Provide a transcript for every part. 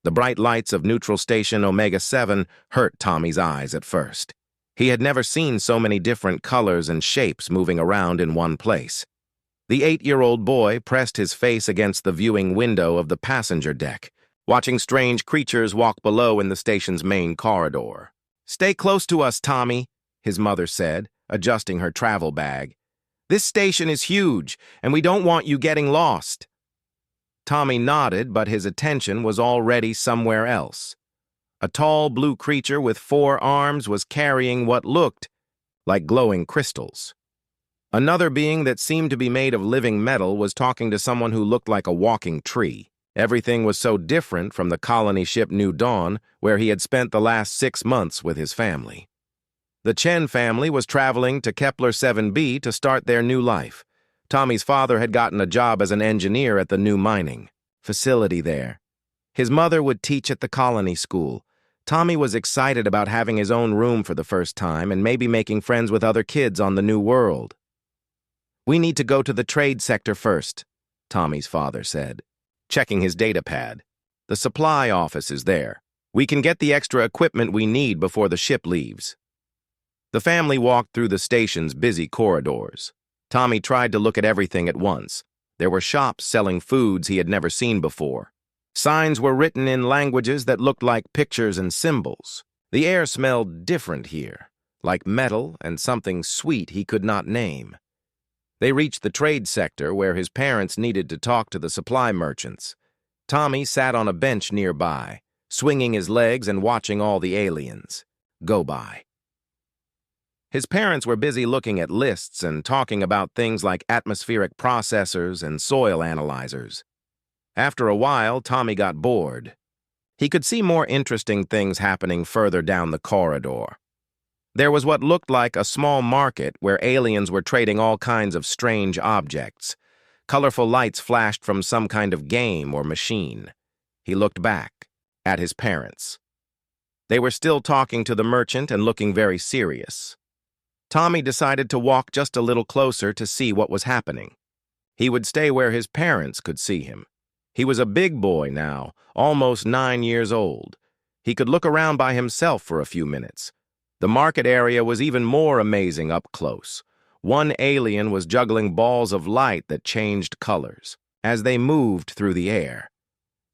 The bright lights of Neutral Station Omega-7 hurt Tommy's eyes at first. He had never seen so many different colors and shapes moving around in one place. The 8-year-old boy pressed his face against the viewing window of the passenger deck, watching strange creatures walk below in the station's main corridor. "Stay close to us, Tommy," his mother said, adjusting her travel bag. "This station is huge, and we don't want you getting lost." Tommy nodded, but his attention was already somewhere else. A tall blue creature with 4 arms was carrying what looked like glowing crystals. Another being that seemed to be made of living metal was talking to someone who looked like a walking tree. Everything was so different from the colony ship New Dawn, where he had spent the last 6 months with his family. The Chen family was traveling to Kepler 7b to start their new life. Tommy's father had gotten a job as an engineer at the new mining facility there. His mother would teach at the colony school. Tommy was excited about having his own room for the first time and maybe making friends with other kids on the new world. "We need to go to the trade sector first," Tommy's father said, checking his data pad. "The supply office is there. We can get the extra equipment we need before the ship leaves." The family walked through the station's busy corridors. Tommy tried to look at everything at once. There were shops selling foods he had never seen before. Signs were written in languages that looked like pictures and symbols. The air smelled different here, like metal and something sweet he could not name. They reached the trade sector where his parents needed to talk to the supply merchants. Tommy sat on a bench nearby, swinging his legs and watching all the aliens go by. His parents were busy looking at lists and talking about things like atmospheric processors and soil analyzers. After a while, Tommy got bored. He could see more interesting things happening further down the corridor. There was what looked like a small market where aliens were trading all kinds of strange objects. Colorful lights flashed from some kind of game or machine. He looked back at his parents. They were still talking to the merchant and looking very serious. Tommy decided to walk just a little closer to see what was happening. He would stay where his parents could see him. He was a big boy now, almost 9 years old. He could look around by himself for a few minutes. The market area was even more amazing up close. One alien was juggling balls of light that changed colors as they moved through the air.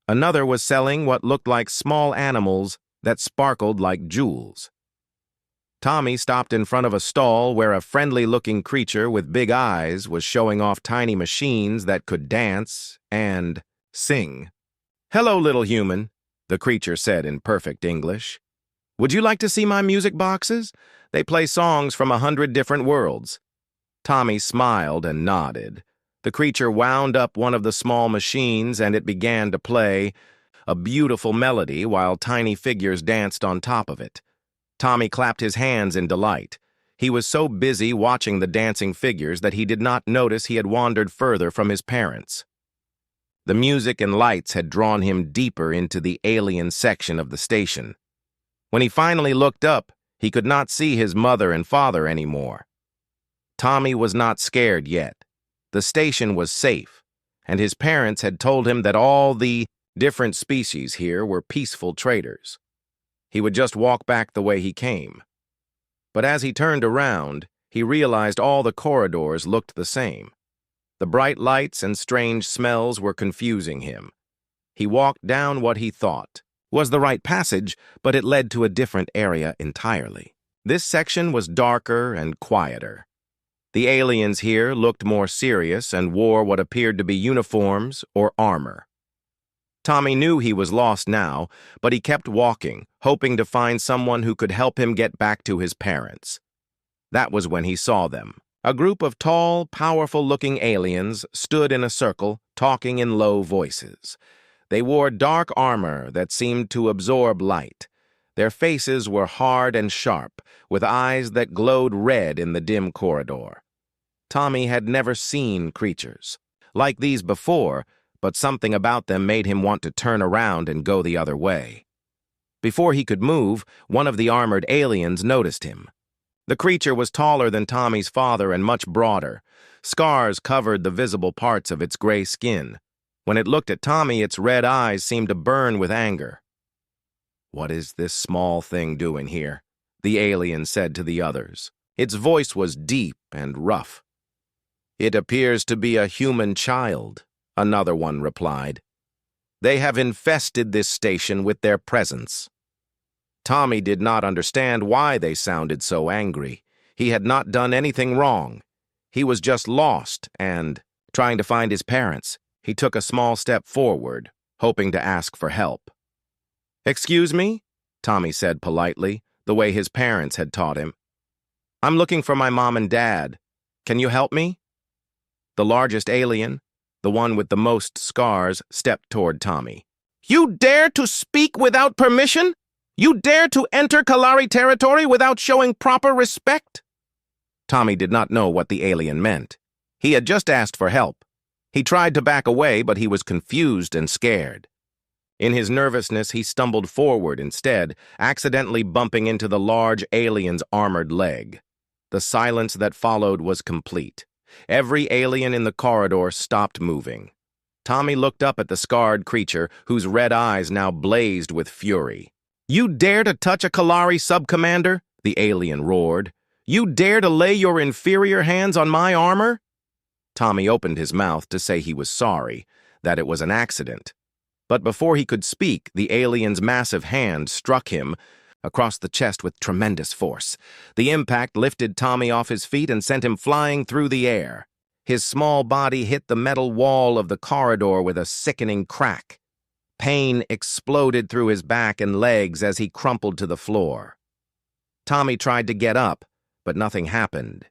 Another was selling what looked like small animals that sparkled like jewels. Tommy stopped in front of a stall where a friendly-looking creature with big eyes was showing off tiny machines that could dance and sing. "Hello, little human," the creature said in perfect English. "Would you like to see my music boxes? They play songs from 100 different worlds." Tommy smiled and nodded. The creature wound up one of the small machines and it began to play a beautiful melody while tiny figures danced on top of it. Tommy clapped his hands in delight. He was so busy watching the dancing figures that he did not notice he had wandered further from his parents. The music and lights had drawn him deeper into the alien section of the station. When he finally looked up, he could not see his mother and father anymore. Tommy was not scared yet. The station was safe, and his parents had told him that all the different species here were peaceful traders. He would just walk back the way he came. But as he turned around, he realized all the corridors looked the same. The bright lights and strange smells were confusing him. He walked down what he thought was the right passage, but it led to a different area entirely. This section was darker and quieter. The aliens here looked more serious and wore what appeared to be uniforms or armor. Tommy knew he was lost now, but he kept walking, hoping to find someone who could help him get back to his parents. That was when he saw them. A group of tall, powerful-looking aliens stood in a circle, talking in low voices. They wore dark armor that seemed to absorb light. Their faces were hard and sharp, with eyes that glowed red in the dim corridor. Tommy had never seen creatures like these before, but something about them made him want to turn around and go the other way. Before he could move, one of the armored aliens noticed him. The creature was taller than Tommy's father and much broader. Scars covered the visible parts of its gray skin. When it looked at Tommy, its red eyes seemed to burn with anger. "What is this small thing doing here?" the alien said to the others. Its voice was deep and rough. "It appears to be a human child," another one replied. "They have infested this station with their presence." Tommy did not understand why they sounded so angry. He had not done anything wrong. He was just lost and trying to find his parents. He took a small step forward, hoping to ask for help. "Excuse me?" Tommy said politely, the way his parents had taught him. "I'm looking for my mom and dad. Can you help me?" The largest alien, the one with the most scars, stepped toward Tommy. "You dare to speak without permission? You dare to enter Kalari territory without showing proper respect?" Tommy did not know what the alien meant. He had just asked for help. He tried to back away, but he was confused and scared. In his nervousness, he stumbled forward instead, accidentally bumping into the large alien's armored leg. The silence that followed was complete. Every alien in the corridor stopped moving. Tommy looked up at the scarred creature, whose red eyes now blazed with fury. "You dare to touch a Kalari sub-commander?" the alien roared. "You dare to lay your inferior hands on my armor?" Tommy opened his mouth to say he was sorry, that it was an accident. But before he could speak, the alien's massive hand struck him across the chest with tremendous force. The impact lifted Tommy off his feet and sent him flying through the air. His small body hit the metal wall of the corridor with a sickening crack. Pain exploded through his back and legs as he crumpled to the floor. Tommy tried to get up, but nothing happened.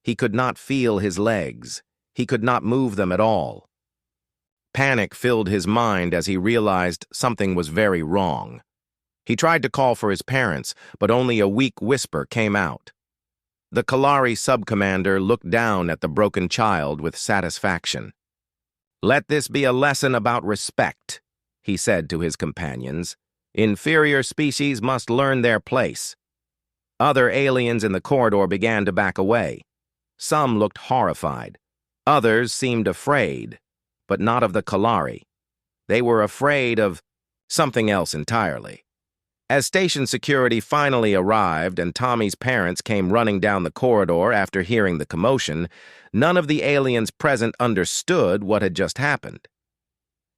He could not feel his legs. He could not move them at all. Panic filled his mind as he realized something was very wrong. He tried to call for his parents, but only a weak whisper came out. The Kalari sub-commander looked down at the broken child with satisfaction. "Let this be a lesson about respect," he said to his companions. "Inferior species must learn their place." Other aliens in the corridor began to back away. Some looked horrified. Others seemed afraid, but not of the Kalari. They were afraid of something else entirely. As station security finally arrived and Tommy's parents came running down the corridor after hearing the commotion, none of the aliens present understood what had just happened.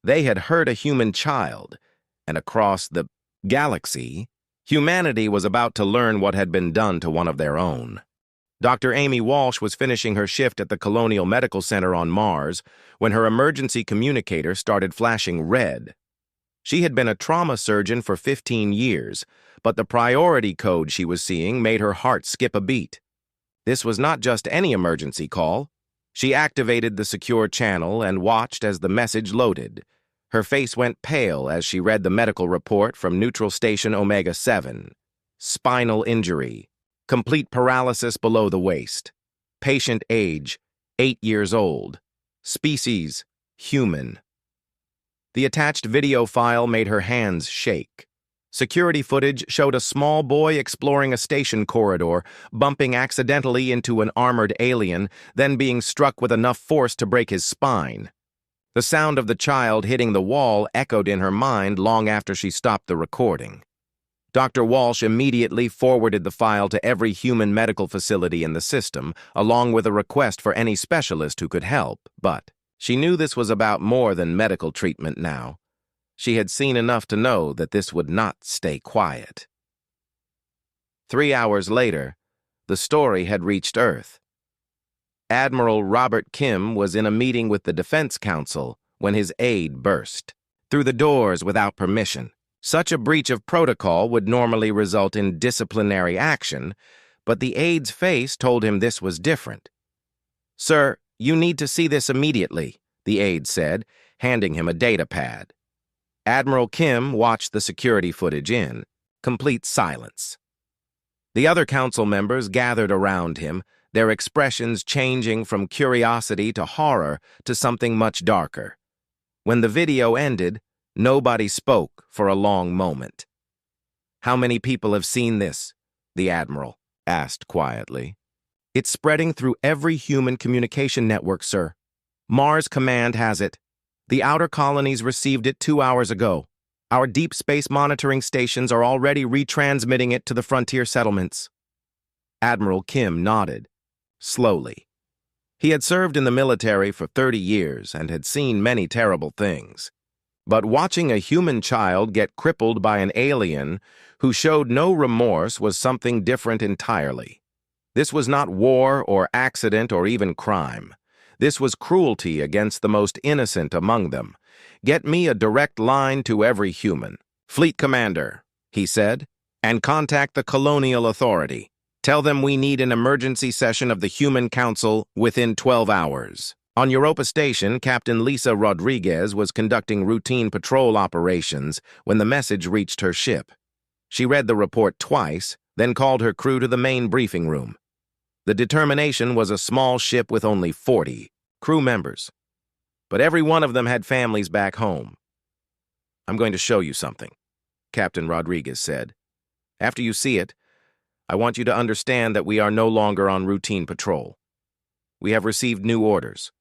They had hurt a human child, and across the galaxy, humanity was about to learn what had been done to one of their own. Dr. Amy Walsh was finishing her shift at the Colonial Medical Center on Mars when her emergency communicator started flashing red. She had been a trauma surgeon for 15 years, but the priority code she was seeing made her heart skip a beat. This was not just any emergency call. She activated the secure channel and watched as the message loaded. Her face went pale as she read the medical report from Neutral Station Omega 7. Spinal injury. Complete paralysis below the waist. Patient age, 8 years old. Species, human. The attached video file made her hands shake. Security footage showed a small boy exploring a station corridor, bumping accidentally into an armored alien, then being struck with enough force to break his spine. The sound of the child hitting the wall echoed in her mind long after she stopped the recording. Dr. Walsh immediately forwarded the file to every human medical facility in the system, along with a request for any specialist who could help, but she knew this was about more than medical treatment now. She had seen enough to know that this would not stay quiet. 3 hours later, the story had reached Earth. Admiral Robert Kim was in a meeting with the Defense Council when his aide burst through the doors without permission. Such a breach of protocol would normally result in disciplinary action, but the aide's face told him this was different. "Sir, you need to see this immediately," the aide said, handing him a data pad. Admiral Kim watched the security footage in complete silence. The other council members gathered around him, their expressions changing from curiosity to horror to something much darker. When the video ended, nobody spoke for a long moment. "How many people have seen this?" the Admiral asked quietly. "It's spreading through every human communication network, sir. Mars Command has it," The outer colonies received it 2 hours ago. Our deep space monitoring stations are already retransmitting it to the frontier settlements." Admiral Kim nodded, slowly. He had served in the military for 30 years and had seen many terrible things. But watching a human child get crippled by an alien who showed no remorse was something different entirely. This was not war or accident or even crime. This was cruelty against the most innocent among them. "Get me a direct line to every human. Fleet Commander," he said, "and contact the Colonial Authority. Tell them we need an emergency session of the Human Council within 12 hours. On Europa Station, Captain Lisa Rodriguez was conducting routine patrol operations when the message reached her ship. She read the report twice, then called her crew to the main briefing room. The Determination was a small ship with only 40 crew members, but every one of them had families back home. "I'm going to show you something," Captain Rodriguez said. "After you see it, I want you to understand that we are no longer on routine patrol. We have received new orders."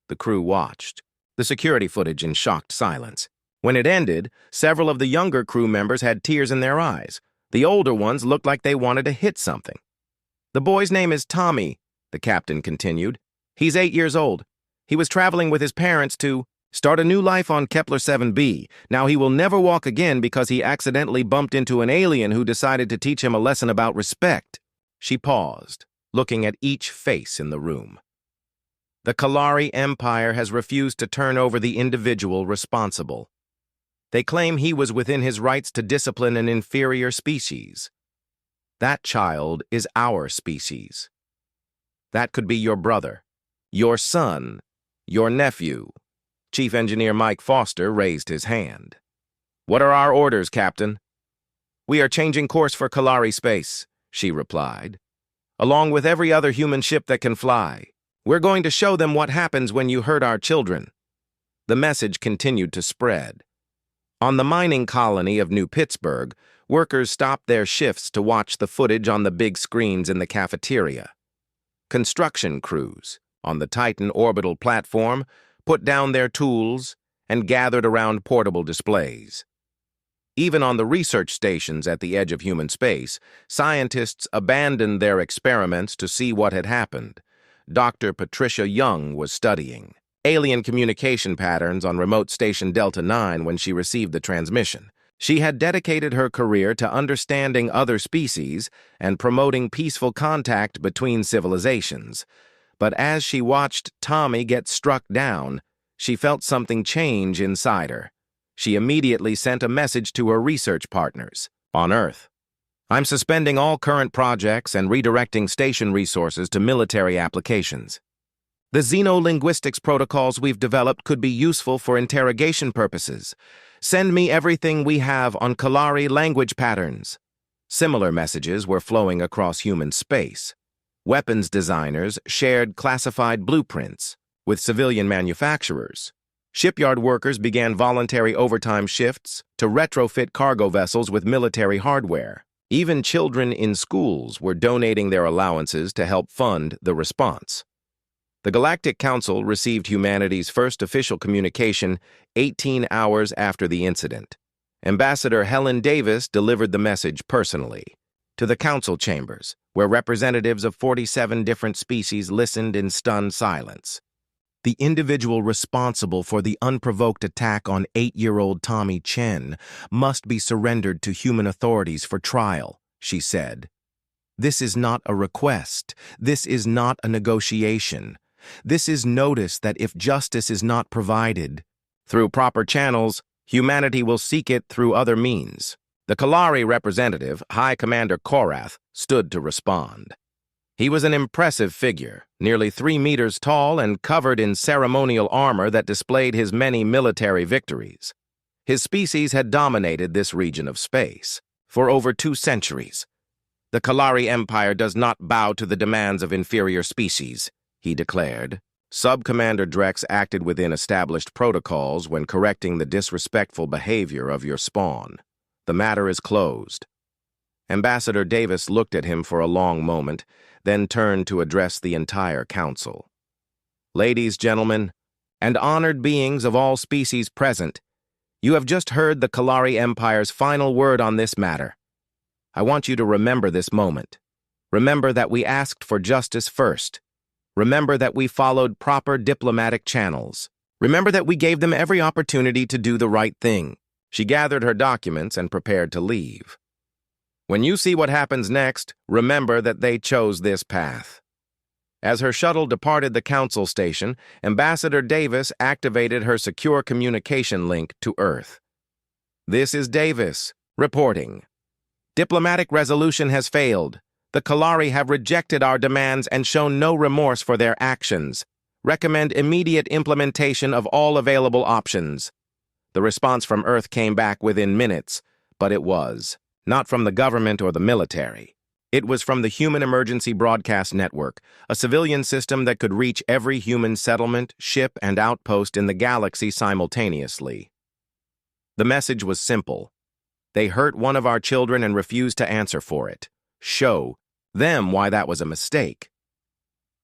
The crew watched the security footage in shocked silence. When it ended, several of the younger crew members had tears in their eyes. The older ones looked like they wanted to hit something. "The boy's name is Tommy," the captain continued. "He's 8 years old. He was traveling with his parents to start a new life on Kepler 7b. Now he will never walk again because he accidentally bumped into an alien who decided to teach him a lesson about respect." She paused, looking at each face in the room. "The Kalari Empire has refused to turn over the individual responsible. They claim he was within his rights to discipline an inferior species. That child is our species. That could be your brother, your son, your nephew." Chief Engineer Mike Foster raised his hand. "What are our orders, Captain?" "We are changing course for Kalari space," she replied, "along with every other human ship that can fly. We're going to show them what happens when you hurt our children." The message continued to spread. On the mining colony of New Pittsburgh, workers stopped their shifts to watch the footage on the big screens in the cafeteria. Construction crews on the Titan orbital platform put down their tools and gathered around portable displays. Even on the research stations at the edge of human space, scientists abandoned their experiments to see what had happened. Dr. Patricia Young was studying alien communication patterns on remote station Delta 9 when she received the transmission. She had dedicated her career to understanding other species and promoting peaceful contact between civilizations. But as she watched Tommy get struck down, she felt something change inside her. She immediately sent a message to her research partners on Earth. "I'm suspending all current projects and redirecting station resources to military applications. The xenolinguistics protocols we've developed could be useful for interrogation purposes. Send me everything we have on Kalari language patterns." Similar messages were flowing across human space. Weapons designers shared classified blueprints with civilian manufacturers. Shipyard workers began voluntary overtime shifts to retrofit cargo vessels with military hardware. Even children in schools were donating their allowances to help fund the response. The Galactic Council received humanity's first official communication 18 hours after the incident. Ambassador Helen Davis delivered the message personally to the council chambers, where representatives of 47 different species listened in stunned silence. "The individual responsible for the unprovoked attack on 8-year-old Tommy Chen must be surrendered to human authorities for trial," she said. "This is not a request. This is not a negotiation. This is notice that if justice is not provided through proper channels, humanity will seek it through other means." The Kalari representative, High Commander Korath, stood to respond. He was an impressive figure, nearly 3 meters tall and covered in ceremonial armor that displayed his many military victories. His species had dominated this region of space for over 2 centuries. "The Kalari Empire does not bow to the demands of inferior species," he declared. "Sub-Commander Drex acted within established protocols when correcting the disrespectful behavior of your spawn. The matter is closed." Ambassador Davis looked at him for a long moment, then turned to address the entire council. "Ladies, gentlemen, and honored beings of all species present, you have just heard the Kalari Empire's final word on this matter. I want you to remember this moment. Remember that we asked for justice first. Remember that we followed proper diplomatic channels. Remember that we gave them every opportunity to do the right thing. She gathered her documents and prepared to leave. When you see what happens next, remember that they chose this path. As her shuttle departed the council station, Ambassador Davis activated her secure communication link to Earth. This is Davis, reporting. Diplomatic resolution has failed. The Kalari have rejected our demands and shown no remorse for their actions. Recommend immediate implementation of all available options. The response from Earth came back within minutes, but it was not from the government or the military. It was from the Human Emergency Broadcast Network, a civilian system that could reach every human settlement, ship, and outpost in the galaxy simultaneously. The message was simple. They hurt one of our children and refused to answer for it. Show them why that was a mistake.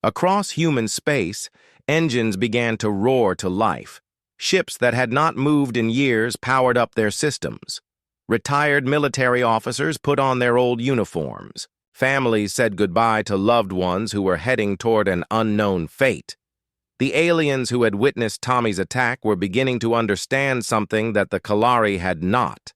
Across human space, engines began to roar to life. Ships that had not moved in years powered up their systems. Retired military officers put on their old uniforms. Families said goodbye to loved ones who were heading toward an unknown fate. The aliens who had witnessed Tommy's attack were beginning to understand something that the Kalari had not.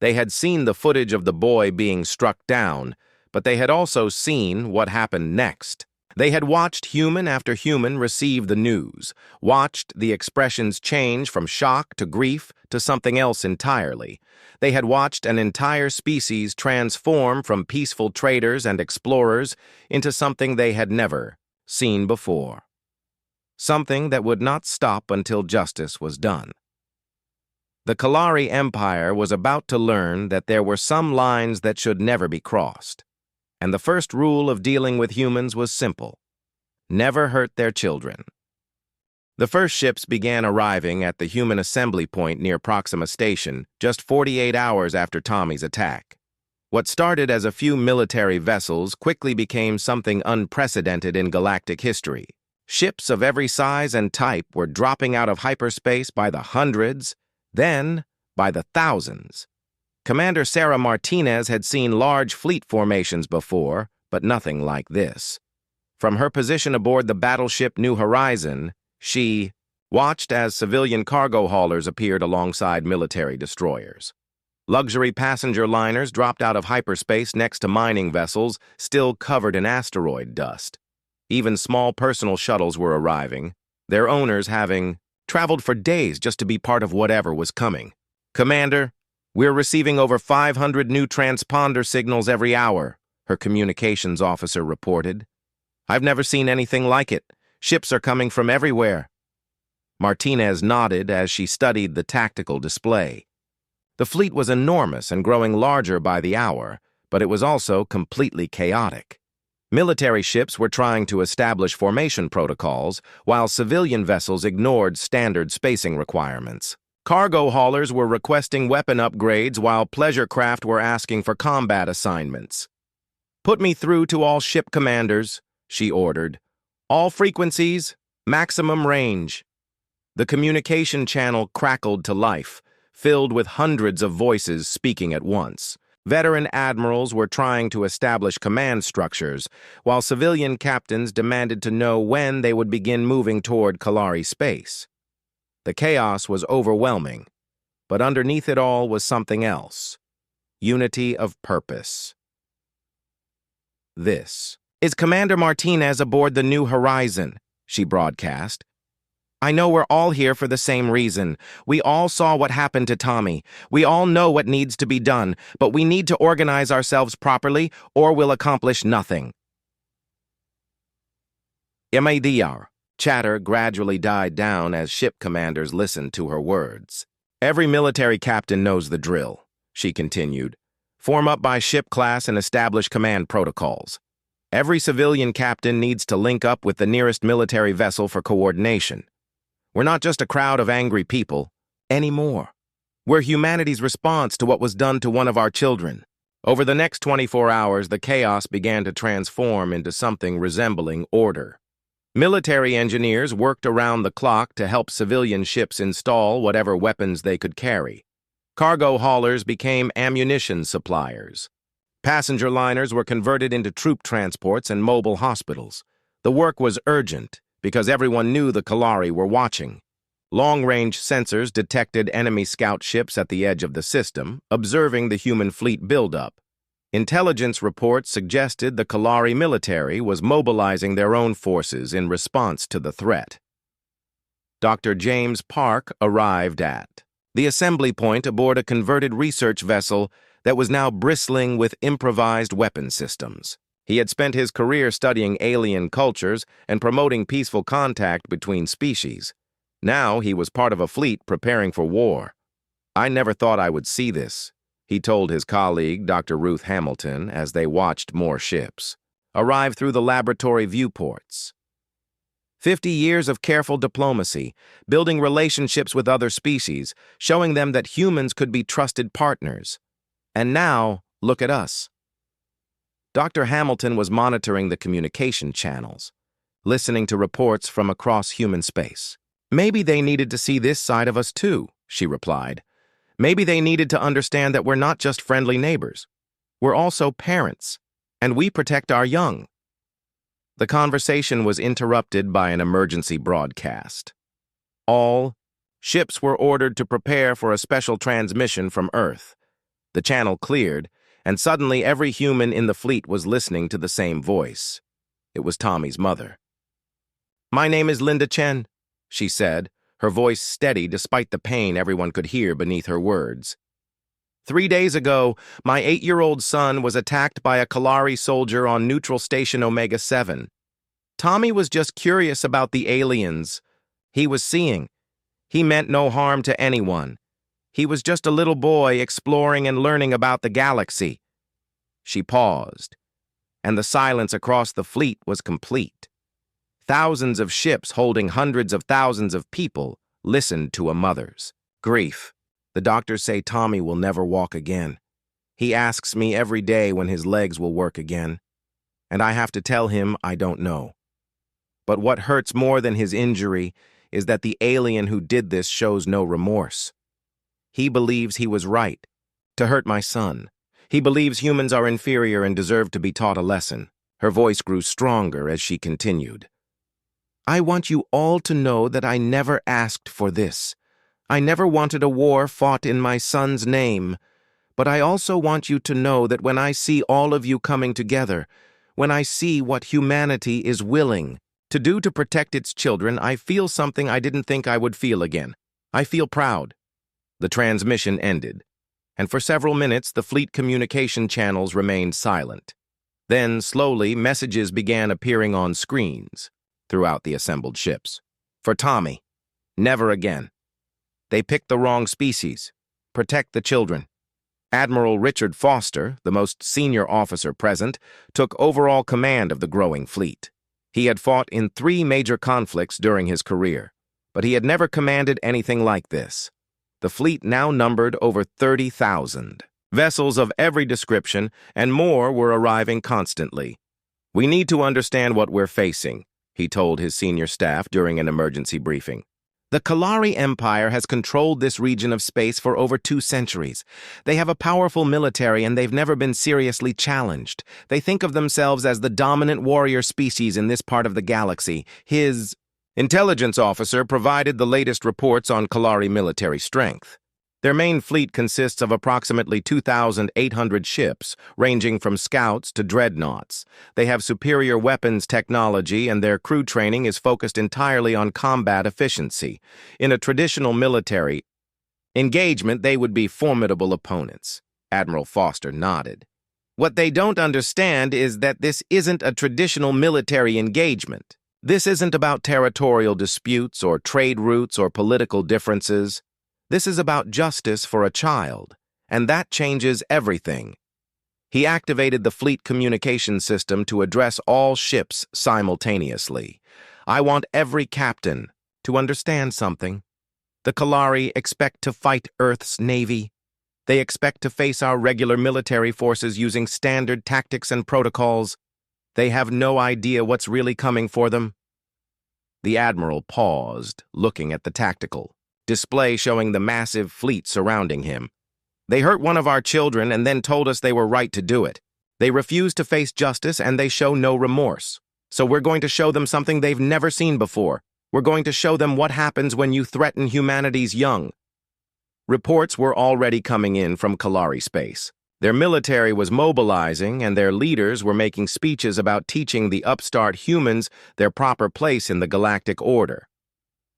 They had seen the footage of the boy being struck down, but they had also seen what happened next. They had watched human after human receive the news, watched the expressions change from shock to grief to something else entirely. They had watched an entire species transform from peaceful traders and explorers into something they had never seen before. Something that would not stop until justice was done. The Kalari Empire was about to learn that there were some lines that should never be crossed. And the first rule of dealing with humans was simple. Never hurt their children. The first ships began arriving at the human assembly point near Proxima Station just 48 hours after Tommy's attack. What started as a few military vessels quickly became something unprecedented in galactic history. Ships of every size and type were dropping out of hyperspace by the hundreds, then by the thousands. Commander Sarah Martinez had seen large fleet formations before, but nothing like this. From her position aboard the battleship New Horizon, she watched as civilian cargo haulers appeared alongside military destroyers. Luxury passenger liners dropped out of hyperspace next to mining vessels still covered in asteroid dust. Even small personal shuttles were arriving, their owners having traveled for days just to be part of whatever was coming. Commander, we're receiving over 500 new transponder signals every hour, her communications officer reported. I've never seen anything like it. Ships are coming from everywhere. Martinez nodded as she studied the tactical display. The fleet was enormous and growing larger by the hour, but it was also completely chaotic. Military ships were trying to establish formation protocols, while civilian vessels ignored standard spacing requirements. Cargo haulers were requesting weapon upgrades while pleasure craft were asking for combat assignments. Put me through to all ship commanders, she ordered. All frequencies, maximum range. The communication channel crackled to life, filled with hundreds of voices speaking at once. Veteran admirals were trying to establish command structures, while civilian captains demanded to know when they would begin moving toward Kalari space. The chaos was overwhelming, but underneath it all was something else. Unity of purpose. This is Commander Martinez aboard the New Horizon, she broadcast. I know we're all here for the same reason. We all saw what happened to Tommy. We all know what needs to be done, but we need to organize ourselves properly or we'll accomplish nothing. MADR. Chatter gradually died down as ship commanders listened to her words. Every military captain knows the drill, she continued. Form up by ship class and establish command protocols. Every civilian captain needs to link up with the nearest military vessel for coordination. We're not just a crowd of angry people anymore. We're humanity's response to what was done to one of our children. Over the next 24 hours, the chaos began to transform into something resembling order. Military engineers worked around the clock to help civilian ships install whatever weapons they could carry. Cargo haulers became ammunition suppliers. Passenger liners were converted into troop transports and mobile hospitals. The work was urgent because everyone knew the Kalari were watching. Long-range sensors detected enemy scout ships at the edge of the system, observing the human fleet buildup. Intelligence reports suggested the Kalari military was mobilizing their own forces in response to the threat. Dr. James Park arrived at the assembly point aboard a converted research vessel that was now bristling with improvised weapon systems. He had spent his career studying alien cultures and promoting peaceful contact between species. Now he was part of a fleet preparing for war. "I never thought I would see this," he told his colleague, Dr. Ruth Hamilton, as they watched more ships arrive through the laboratory viewports. 50 years of careful diplomacy, building relationships with other species, showing them that humans could be trusted partners. And now, look at us. Dr. Hamilton was monitoring the communication channels, listening to reports from across human space. "Maybe they needed to see this side of us too," she replied. "Maybe they needed to understand that we're not just friendly neighbors. We're also parents, and we protect our young." The conversation was interrupted by an emergency broadcast. All ships were ordered to prepare for a special transmission from Earth. The channel cleared, and suddenly every human in the fleet was listening to the same voice. It was Tommy's mother. "My name is Linda Chen," she said, her voice steady despite the pain everyone could hear beneath her words. "3 days ago, my 8-year-old son was attacked by a Kalari soldier on Neutral Station Omega 7. Tommy was just curious about the aliens he was seeing. He meant no harm to anyone. He was just a little boy exploring and learning about the galaxy." She paused, and the silence across the fleet was complete. Thousands of ships holding hundreds of thousands of people listened to a mother's grief. "The doctors say Tommy will never walk again. He asks me every day when his legs will work again, and I have to tell him I don't know. But what hurts more than his injury is that the alien who did this shows no remorse. He believes he was right to hurt my son. He believes humans are inferior and deserve to be taught a lesson." Her voice grew stronger as she continued. "I want you all to know that I never asked for this. I never wanted a war fought in my son's name. But I also want you to know that when I see all of you coming together, when I see what humanity is willing to do to protect its children, I feel something I didn't think I would feel again. I feel proud." The transmission ended, and for several minutes the fleet communication channels remained silent. Then, slowly, messages began appearing on screens throughout the assembled ships. "For Tommy, never again. They picked the wrong species. Protect the children." Admiral Richard Foster, the most senior officer present, took overall command of the growing fleet. He had fought in 3 major conflicts during his career, but he had never commanded anything like this. The fleet now numbered over 30,000. Vessels of every description, and more were arriving constantly. "We need to understand what we're facing," he told his senior staff during an emergency briefing. "The Kalari Empire has controlled this region of space for over 2 centuries. They have a powerful military and they've never been seriously challenged. They think of themselves as the dominant warrior species in this part of the galaxy." His intelligence officer provided the latest reports on Kalari military strength. Their main fleet consists of approximately 2,800 ships, ranging from scouts to dreadnoughts. They have superior weapons technology, and their crew training is focused entirely on combat efficiency. In a traditional military engagement, they would be formidable opponents. Admiral Foster nodded. "What they don't understand is that this isn't a traditional military engagement. This isn't about territorial disputes or trade routes or political differences. This is about justice for a child, and that changes everything." He activated the fleet communication system to address all ships simultaneously. "I want every captain to understand something. The Kalari expect to fight Earth's Navy. They expect to face our regular military forces using standard tactics and protocols. They have no idea what's really coming for them. The admiral paused, looking at the tactical display showing the massive fleet surrounding him. They hurt one of our children and then told us they were right to do it. They refuse to face justice and they show no remorse. So we're going to show them something they've never seen before. We're going to show them what happens when you threaten humanity's young. Reports were already coming in from Kalari space. Their military was mobilizing and their leaders were making speeches about teaching the upstart humans their proper place in the galactic order.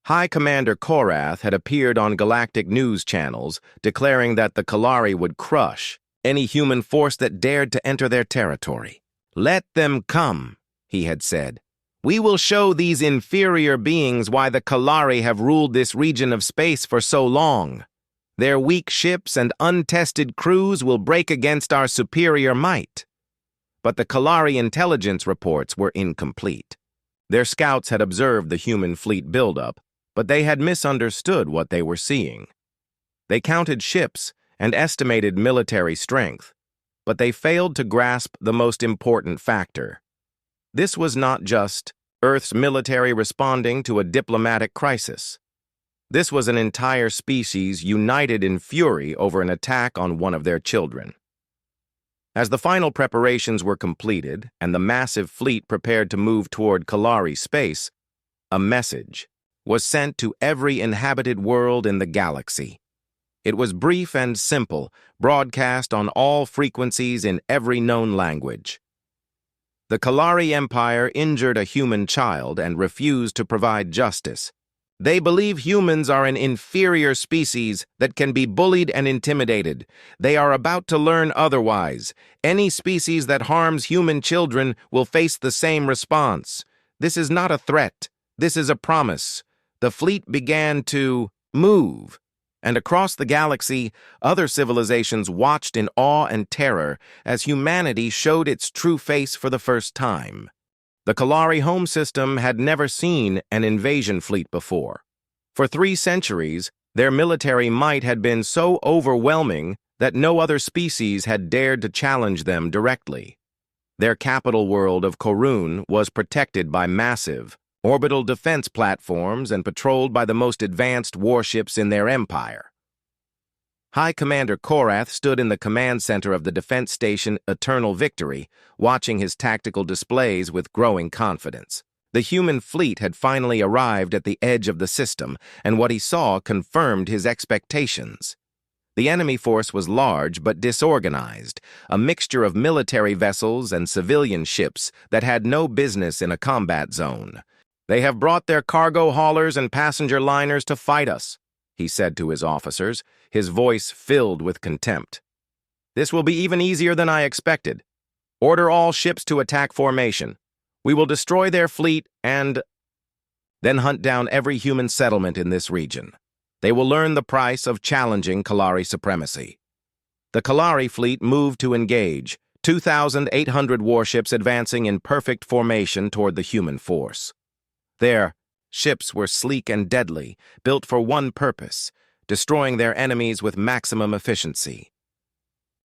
High Commander Korath had appeared on galactic news channels, declaring that the Kalari would crush any human force that dared to enter their territory. "Let them come," he had said. "We will show these inferior beings why the Kalari have ruled this region of space for so long. Their weak ships and untested crews will break against our superior might." But the Kalari intelligence reports were incomplete. Their scouts had observed the human fleet buildup, but they had misunderstood what they were seeing. They counted ships and estimated military strength, but they failed to grasp the most important factor. This was not just Earth's military responding to a diplomatic crisis. This was an entire species united in fury over an attack on one of their children. As the final preparations were completed and the massive fleet prepared to move toward Kalari space, a message was sent to every inhabited world in the galaxy. It was brief and simple, broadcast on all frequencies in every known language. The Kalari Empire injured a human child and refused to provide justice. They believe humans are an inferior species that can be bullied and intimidated. They are about to learn otherwise. Any species that harms human children will face the same response. This is not a threat. This is a promise. The fleet began to move, and across the galaxy, other civilizations watched in awe and terror as humanity showed its true face for the first time. The Kalari home system had never seen an invasion fleet before. For 3 centuries, their military might had been so overwhelming that no other species had dared to challenge them directly. Their capital world of Korun was protected by massive, orbital defense platforms and patrolled by the most advanced warships in their empire. High Commander Korath stood in the command center of the defense station Eternal Victory, watching his tactical displays with growing confidence. The human fleet had finally arrived at the edge of the system, and what he saw confirmed his expectations. The enemy force was large but disorganized, a mixture of military vessels and civilian ships that had no business in a combat zone. "They have brought their cargo haulers and passenger liners to fight us," he said to his officers, his voice filled with contempt. "This will be even easier than I expected. Order all ships to attack formation. We will destroy their fleet and then hunt down every human settlement in this region. They will learn the price of challenging Kalari supremacy." The Kalari fleet moved to engage, 2,800 warships advancing in perfect formation toward the human force. Their ships were sleek and deadly, built for one purpose, destroying their enemies with maximum efficiency.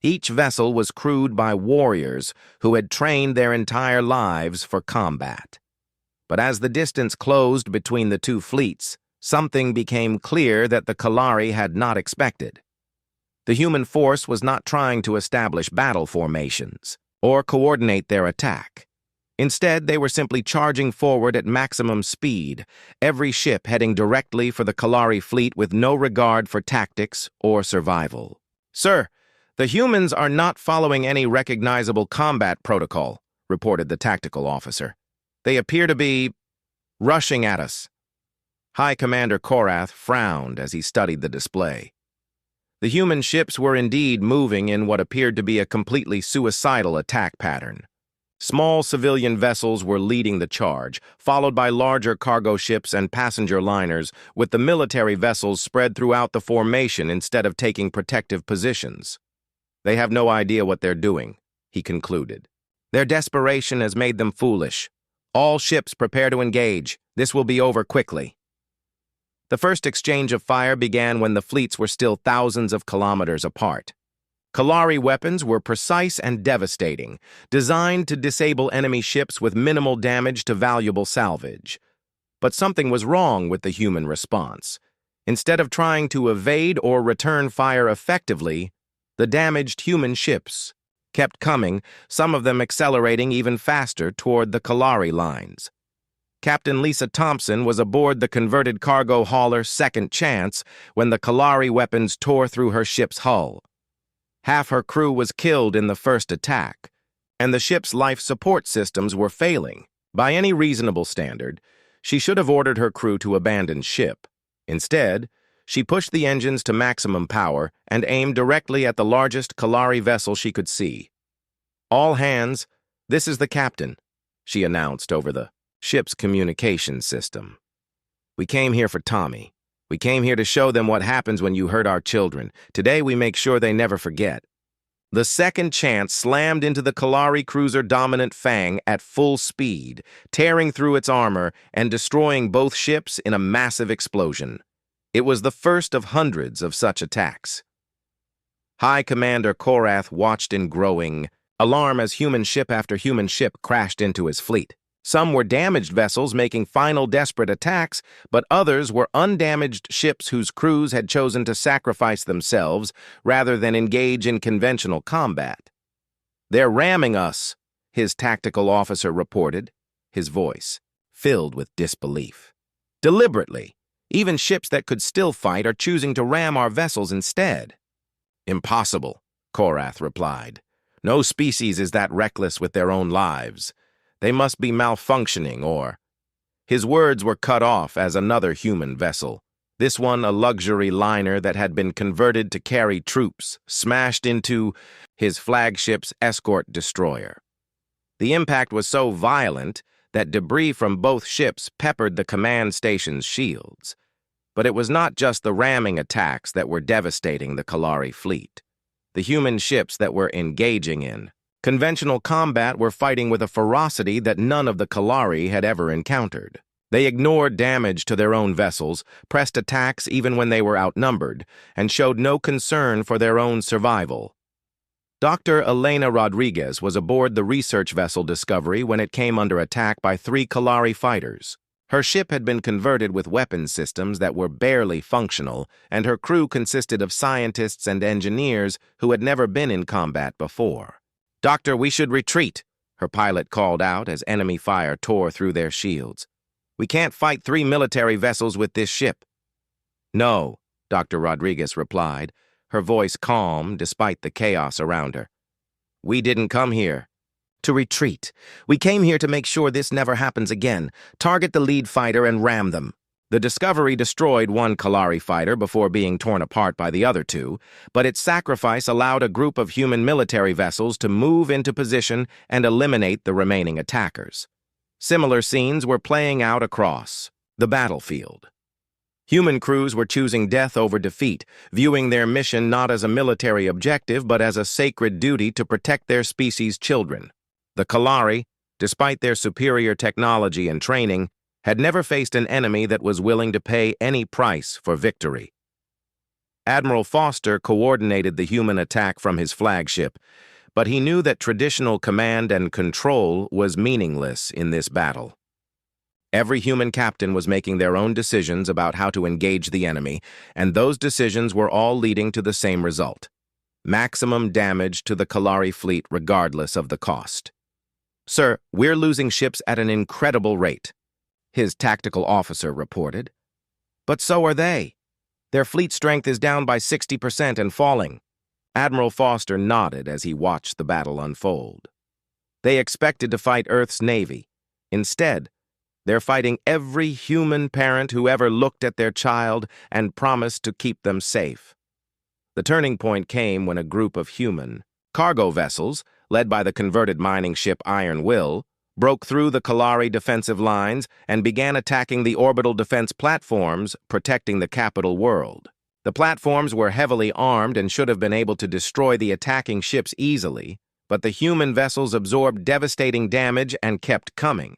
Each vessel was crewed by warriors who had trained their entire lives for combat. But as the distance closed between the two fleets, something became clear that the Kalari had not expected. The human force was not trying to establish battle formations or coordinate their attack. Instead, they were simply charging forward at maximum speed, every ship heading directly for the Kalari fleet with no regard for tactics or survival. "Sir, the humans are not following any recognizable combat protocol," reported the tactical officer. "They appear to be rushing at us." High Commander Korath frowned as he studied the display. The human ships were indeed moving in what appeared to be a completely suicidal attack pattern. Small civilian vessels were leading the charge, followed by larger cargo ships and passenger liners, with the military vessels spread throughout the formation instead of taking protective positions. "They have no idea what they're doing," he concluded. "Their desperation has made them foolish. All ships prepare to engage. This will be over quickly." The first exchange of fire began when the fleets were still thousands of kilometers apart. Kalari weapons were precise and devastating, designed to disable enemy ships with minimal damage to valuable salvage. But something was wrong with the human response. Instead of trying to evade or return fire effectively, the damaged human ships kept coming, some of them accelerating even faster toward the Kalari lines. Captain Lisa Thompson was aboard the converted cargo hauler Second Chance when the Kalari weapons tore through her ship's hull. Half her crew was killed in the first attack, and the ship's life support systems were failing. By any reasonable standard, she should have ordered her crew to abandon ship. Instead, she pushed the engines to maximum power and aimed directly at the largest Kalari vessel she could see. "All hands, this is the captain," she announced over the ship's communication system. "We came here for Tommy. We came here to show them what happens when you hurt our children. Today we make sure they never forget." The Second Chance slammed into the Kalari cruiser Dominant Fang at full speed, tearing through its armor and destroying both ships in a massive explosion. It was the first of hundreds of such attacks. High Commander Korath watched in growing alarm as human ship after human ship crashed into his fleet. Some were damaged vessels making final desperate attacks, but others were undamaged ships whose crews had chosen to sacrifice themselves rather than engage in conventional combat. "They're ramming us," his tactical officer reported, his voice filled with disbelief. "Deliberately. Even ships that could still fight are choosing to ram our vessels instead." "Impossible," Korath replied. "No species is that reckless with their own lives. They must be malfunctioning or—" His words were cut off as another human vessel, this one a luxury liner that had been converted to carry troops, smashed into his flagship's escort destroyer. The impact was so violent that debris from both ships peppered the command station's shields. But it was not just the ramming attacks that were devastating the Kalari fleet. The human ships that were engaging in conventional combat were fighting with a ferocity that none of the Kalari had ever encountered. They ignored damage to their own vessels, pressed attacks even when they were outnumbered, and showed no concern for their own survival. Dr. Elena Rodriguez was aboard the research vessel Discovery when it came under attack by 3 Kalari fighters. Her ship had been converted with weapons systems that were barely functional, and her crew consisted of scientists and engineers who had never been in combat before. "Doctor, we should retreat," her pilot called out as enemy fire tore through their shields. "We can't fight 3 military vessels with this ship." "No," Dr. Rodriguez replied, her voice calm despite the chaos around her. "We didn't come here to retreat. We came here to make sure this never happens again. Target the lead fighter and ram them." The Discovery destroyed 1 Kalari fighter before being torn apart by the other 2, but its sacrifice allowed a group of human military vessels to move into position and eliminate the remaining attackers. Similar scenes were playing out across the battlefield. Human crews were choosing death over defeat, viewing their mission not as a military objective but as a sacred duty to protect their species' children. The Kalari, despite their superior technology and training, had never faced an enemy that was willing to pay any price for victory. Admiral Foster coordinated the human attack from his flagship, but he knew that traditional command and control was meaningless in this battle. Every human captain was making their own decisions about how to engage the enemy, and those decisions were all leading to the same result: maximum damage to the Kalari fleet regardless of the cost. "Sir, we're losing ships at an incredible rate," his tactical officer reported. "But so are they. Their fleet strength is down by 60% and falling." Admiral Foster nodded as he watched the battle unfold. They expected to fight Earth's Navy. Instead, they're fighting every human parent who ever looked at their child and promised to keep them safe. The turning point came when a group of human cargo vessels, led by the converted mining ship Iron Will, broke through the Kalari defensive lines and began attacking the orbital defense platforms protecting the capital world. The platforms were heavily armed and should have been able to destroy the attacking ships easily, but the human vessels absorbed devastating damage and kept coming.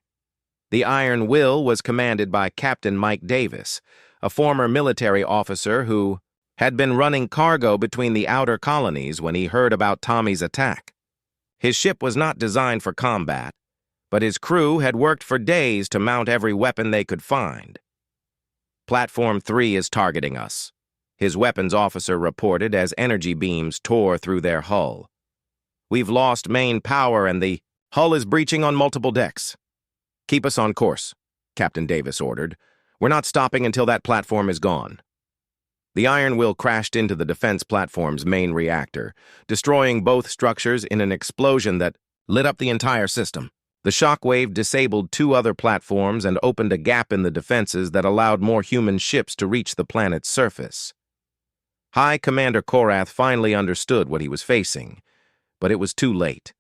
The Iron Will was commanded by Captain Mike Davis, a former military officer who had been running cargo between the outer colonies when he heard about Tommy's attack. His ship was not designed for combat, but his crew had worked for days to mount every weapon they could find. Platform 3 is targeting us, his weapons officer reported as energy beams tore through their hull. We've lost main power and the hull is breaching on multiple decks. Keep us on course, Captain Davis ordered. We're not stopping until that platform is gone. The iron will crashed into the defense platform's main reactor, destroying both structures in an explosion that lit up the entire system. The shockwave disabled 2 other platforms and opened a gap in the defenses that allowed more human ships to reach the planet's surface. High Commander Korath finally understood what he was facing, but it was too late.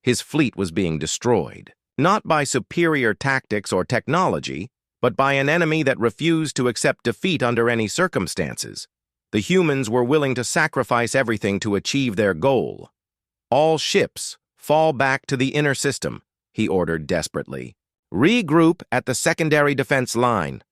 His fleet was being destroyed, not by superior tactics or technology, but by an enemy that refused to accept defeat under any circumstances. The humans were willing to sacrifice everything to achieve their goal. All ships, fall back to the inner system, he ordered desperately. Regroup at the secondary defense line.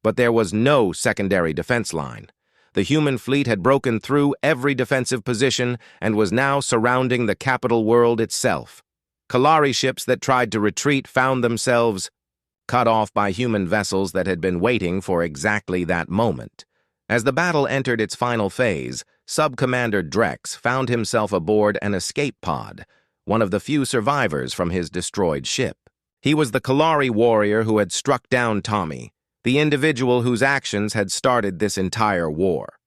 But there was no secondary defense line. The human fleet had broken through every defensive position and was now surrounding the capital world itself. Kalari ships that tried to retreat found themselves cut off by human vessels that had been waiting for exactly that moment. As the battle entered its final phase, Sub-Commander Drex found himself aboard an escape pod, one of the few survivors from his destroyed ship. He was the Kalari warrior who had struck down Tommy, the individual whose actions had started this entire war.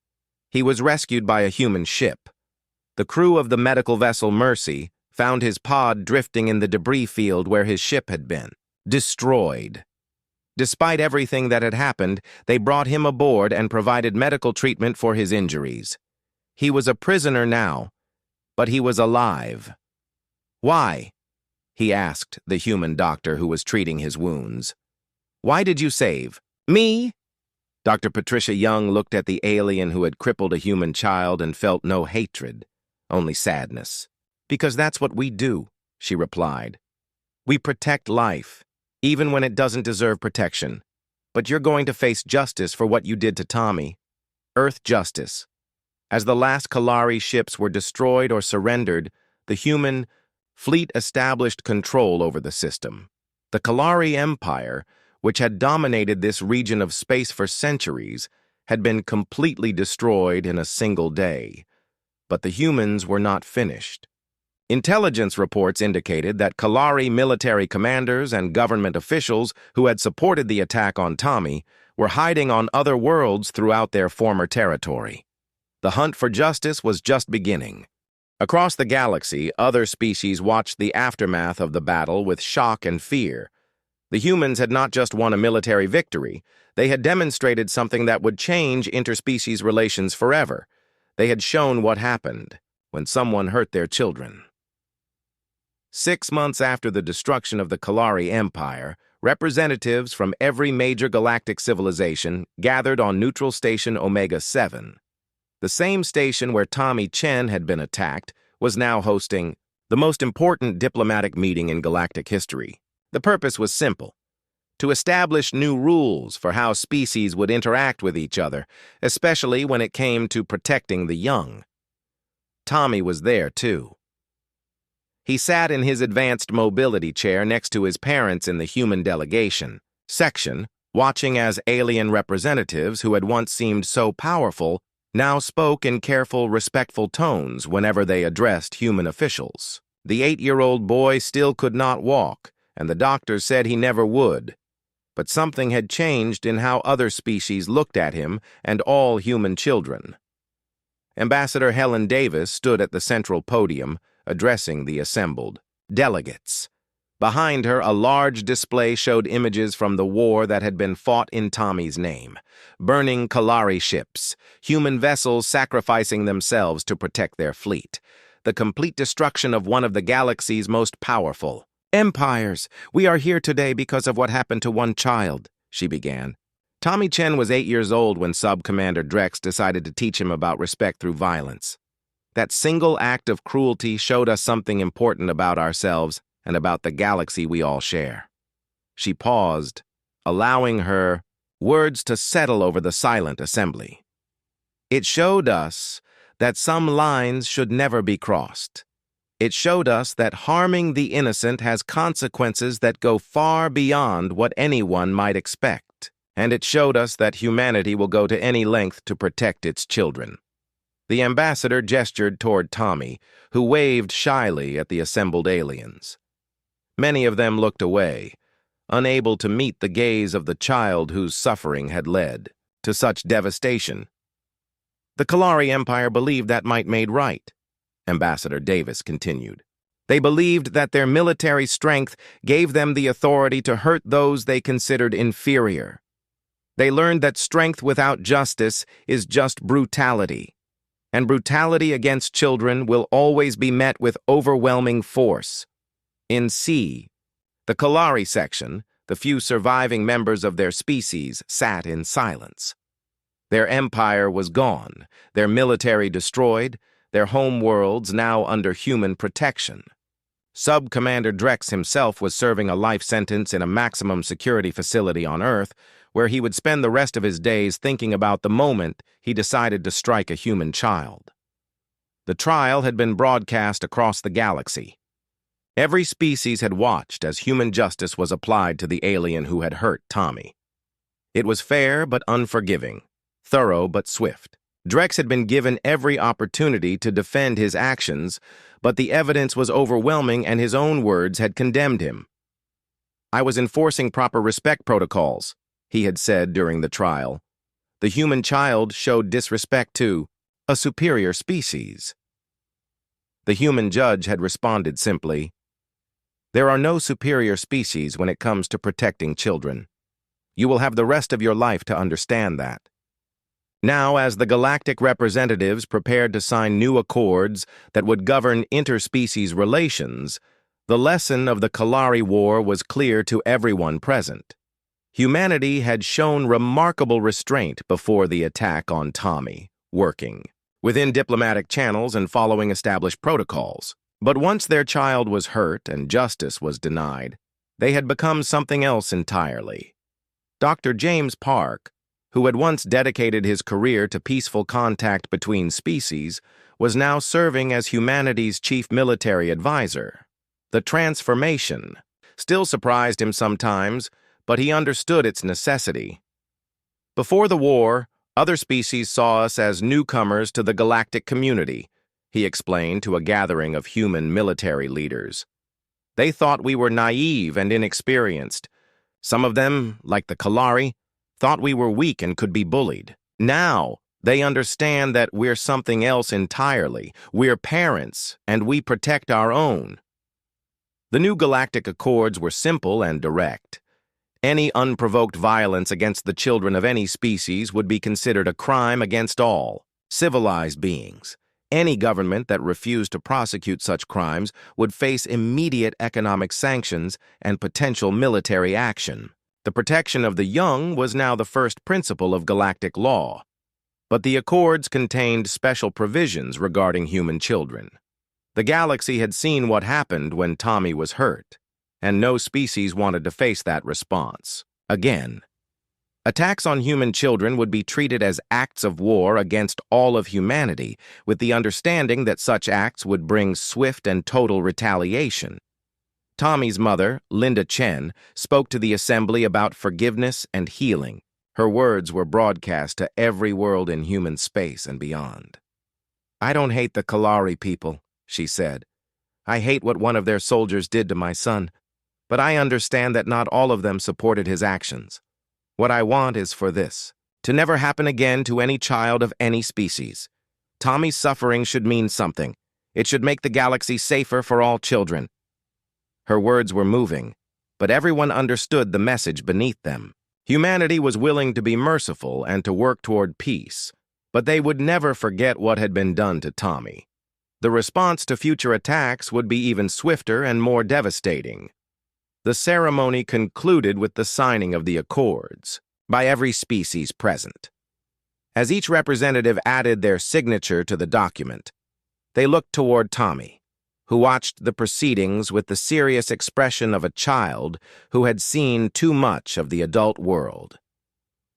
He was rescued by a human ship. The crew of the medical vessel Mercy found his pod drifting in the debris field where his ship had been. Destroyed. Despite everything that had happened, they brought him aboard and provided medical treatment for his injuries. He was a prisoner now, but he was alive. Why? He asked the human doctor who was treating his wounds. Why did you save me? Dr. Patricia Young looked at the alien who had crippled a human child and felt no hatred, only sadness. Because that's what we do, she replied. We protect life, even when it doesn't deserve protection. But you're going to face justice for what you did to Tommy. Earth justice. As the last Kalari ships were destroyed or surrendered, the human fleet established control over the system. The Kalari Empire, which had dominated this region of space for centuries, had been completely destroyed in a single day. But the humans were not finished. Intelligence reports indicated that Kalari military commanders and government officials who had supported the attack on Tommy were hiding on other worlds throughout their former territory. The hunt for justice was just beginning. Across the galaxy, other species watched the aftermath of the battle with shock and fear. The humans had not just won a military victory, they had demonstrated something that would change interspecies relations forever. They had shown what happened when someone hurt their children. 6 months after the destruction of the Kalari Empire, representatives from every major galactic civilization gathered on Neutral Station Omega-7. The same station where Tommy Chen had been attacked was now hosting the most important diplomatic meeting in galactic history. The purpose was simple: to establish new rules for how species would interact with each other, especially when it came to protecting the young. Tommy was there, too. He sat in his advanced mobility chair next to his parents in the human delegation section, watching as alien representatives who had once seemed so powerful now spoke in careful, respectful tones whenever they addressed human officials. The 8-year-old boy still could not walk, and the doctors said he never would. But something had changed in how other species looked at him and all human children. Ambassador Helen Davis stood at the central podium, addressing the assembled delegates. Behind her, a large display showed images from the war that had been fought in Tommy's name. Burning Kalari ships, human vessels sacrificing themselves to protect their fleet. The complete destruction of one of the galaxy's most powerful empires. We are here today because of what happened to one child, she began. Tommy Chen was 8 years old when Sub-Commander Drex decided to teach him about respect through violence. That single act of cruelty showed us something important about ourselves and about the galaxy we all share. She paused, allowing her words to settle over the silent assembly. It showed us that some lines should never be crossed. It showed us that harming the innocent has consequences that go far beyond what anyone might expect. And it showed us that humanity will go to any length to protect its children. The ambassador gestured toward Tommy, who waved shyly at the assembled aliens. Many of them looked away, unable to meet the gaze of the child whose suffering had led to such devastation. The Kalari Empire believed that might made right, Ambassador Davis continued. They believed that their military strength gave them the authority to hurt those they considered inferior. They learned that strength without justice is just brutality, and brutality against children will always be met with overwhelming force. In C, the Kalari section, the few surviving members of their species sat in silence. Their empire was gone, their military destroyed, their home worlds now under human protection. Sub-Commander Drex himself was serving a life sentence in a maximum security facility on Earth, where he would spend the rest of his days thinking about the moment he decided to strike a human child. The trial had been broadcast across the galaxy. Every species had watched as human justice was applied to the alien who had hurt Tommy. It was fair but unforgiving, thorough but swift. Drex had been given every opportunity to defend his actions, but the evidence was overwhelming and his own words had condemned him. "I was enforcing proper respect protocols," he had said during the trial. "The human child showed disrespect to a superior species." The human judge had responded simply, "There are no superior species when it comes to protecting children. You will have the rest of your life to understand that." Now, as the galactic representatives prepared to sign new accords that would govern interspecies relations, the lesson of the Kalari War was clear to everyone present. Humanity had shown remarkable restraint before the attack on Tommy, working within diplomatic channels and following established protocols. But once their child was hurt and justice was denied, they had become something else entirely. Dr. James Park, who had once dedicated his career to peaceful contact between species, was now serving as humanity's chief military advisor. The transformation still surprised him sometimes, but he understood its necessity. "Before the war, other species saw us as newcomers to the galactic community," he explained to a gathering of human military leaders. "They thought we were naive and inexperienced. Some of them, like the Kalari, thought we were weak and could be bullied. Now, they understand that we're something else entirely. We're parents, and we protect our own." The new galactic accords were simple and direct. Any unprovoked violence against the children of any species would be considered a crime against all civilized beings. Any government that refused to prosecute such crimes would face immediate economic sanctions and potential military action. The protection of the young was now the first principle of galactic law, but the accords contained special provisions regarding human children. The galaxy had seen what happened when Tommy was hurt, and no species wanted to face that response again. Attacks on human children would be treated as acts of war against all of humanity, with the understanding that such acts would bring swift and total retaliation. Tommy's mother, Linda Chen, spoke to the assembly about forgiveness and healing. Her words were broadcast to every world in human space and beyond. "I don't hate the Kalari people," she said. "I hate what one of their soldiers did to my son, but I understand that not all of them supported his actions. What I want is for this to never happen again to any child of any species. Tommy's suffering should mean something. It should make the galaxy safer for all children." Her words were moving, but everyone understood the message beneath them. Humanity was willing to be merciful and to work toward peace, but they would never forget what had been done to Tommy. The response to future attacks would be even swifter and more devastating. The ceremony concluded with the signing of the accords by every species present. As each representative added their signature to the document, they looked toward Tommy, who watched the proceedings with the serious expression of a child who had seen too much of the adult world.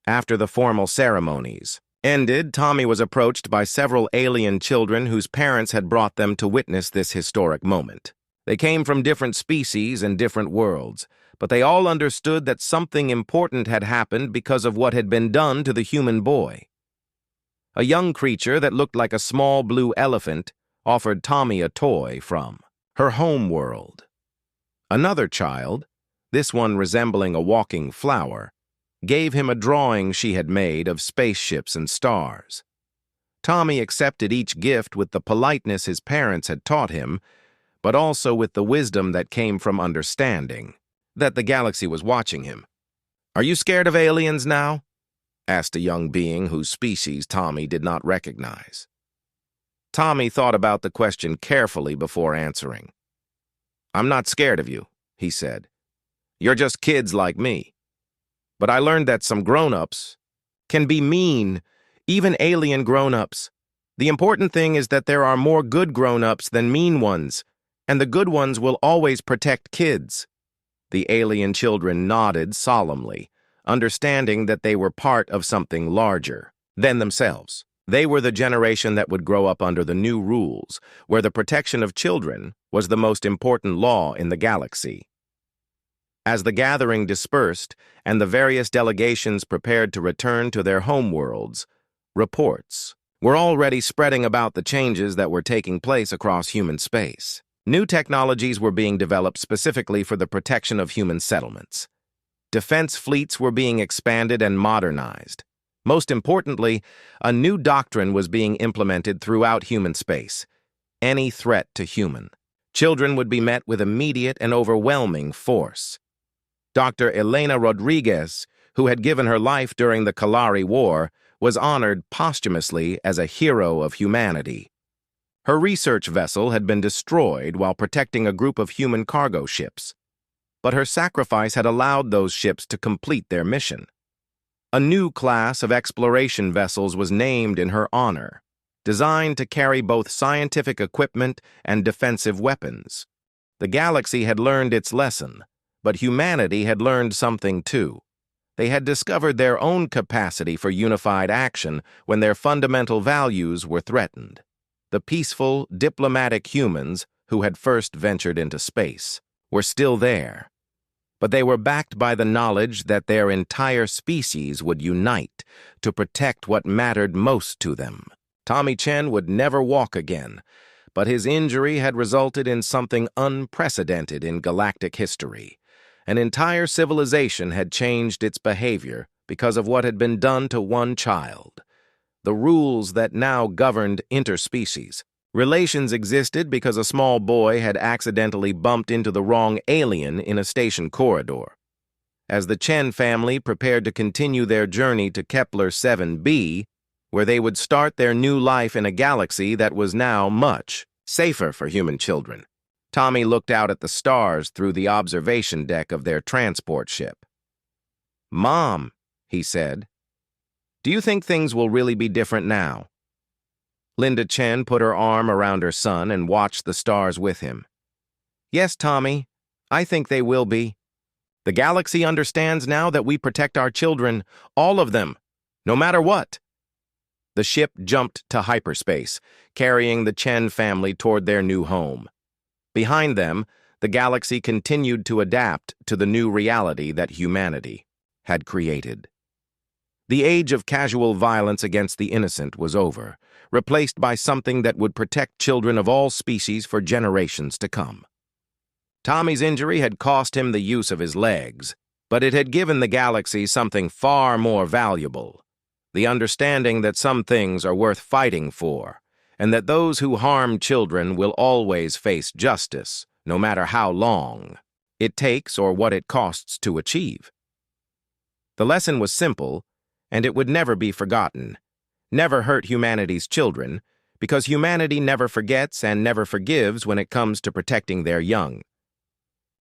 After the formal ceremonies, Ended, Tommy was approached by several alien children whose parents had brought them to witness this historic moment. They came from different species and different worlds, but they all understood that something important had happened because of what had been done to the human boy. A young creature that looked like a small blue elephant offered Tommy a toy from her home world. Another child, this one resembling a walking flower, gave him a drawing she had made of spaceships and stars. Tommy accepted each gift with the politeness his parents had taught him, but also with the wisdom that came from understanding that the galaxy was watching him. "Are you scared of aliens now?" asked a young being whose species Tommy did not recognize. Tommy thought about the question carefully before answering. "I'm not scared of you," he said. "You're just kids like me. But I learned that some grown-ups can be mean, even alien grown-ups. The important thing is that there are more good grown-ups than mean ones, and the good ones will always protect kids." The alien children nodded solemnly, understanding that they were part of something larger than themselves. They were the generation that would grow up under the new rules, where the protection of children was the most important law in the galaxy. As the gathering dispersed and the various delegations prepared to return to their homeworlds, reports were already spreading about the changes that were taking place across human space. New technologies were being developed specifically for the protection of human settlements. Defense fleets were being expanded and modernized. Most importantly, a new doctrine was being implemented throughout human space: any threat to human children would be met with immediate and overwhelming force. Dr. Elena Rodriguez, who had given her life during the HFY War, was honored posthumously as a hero of humanity. Her research vessel had been destroyed while protecting a group of human cargo ships, but her sacrifice had allowed those ships to complete their mission. A new class of exploration vessels was named in her honor, designed to carry both scientific equipment and defensive weapons. The galaxy had learned its lesson, but humanity had learned something too. They had discovered their own capacity for unified action when their fundamental values were threatened. The peaceful, diplomatic humans who had first ventured into space were still there, but they were backed by the knowledge that their entire species would unite to protect what mattered most to them. Tommy Chen would never walk again, but his injury had resulted in something unprecedented in galactic history. An entire civilization had changed its behavior because of what had been done to one child. The rules that now governed interspecies relations existed because a small boy had accidentally bumped into the wrong alien in a station corridor. As the Chen family prepared to continue their journey to Kepler 7b, where they would start their new life in a galaxy that was now much safer for human children, Tommy looked out at the stars through the observation deck of their transport ship. "Mom," he said, "do you think things will really be different now?" Linda Chen put her arm around her son and watched the stars with him. "Yes, Tommy, I think they will be. The galaxy understands now that we protect our children, all of them, no matter what." The ship jumped to hyperspace, carrying the Chen family toward their new home. Behind them, the galaxy continued to adapt to the new reality that humanity had created. The age of casual violence against the innocent was over, replaced by something that would protect children of all species for generations to come. Tommy's injury had cost him the use of his legs, but it had given the galaxy something far more valuable: the understanding that some things are worth fighting for, and that those who harm children will always face justice, no matter how long it takes or what it costs to achieve. The lesson was simple, and it would never be forgotten. Never hurt humanity's children, because humanity never forgets and never forgives when it comes to protecting their young.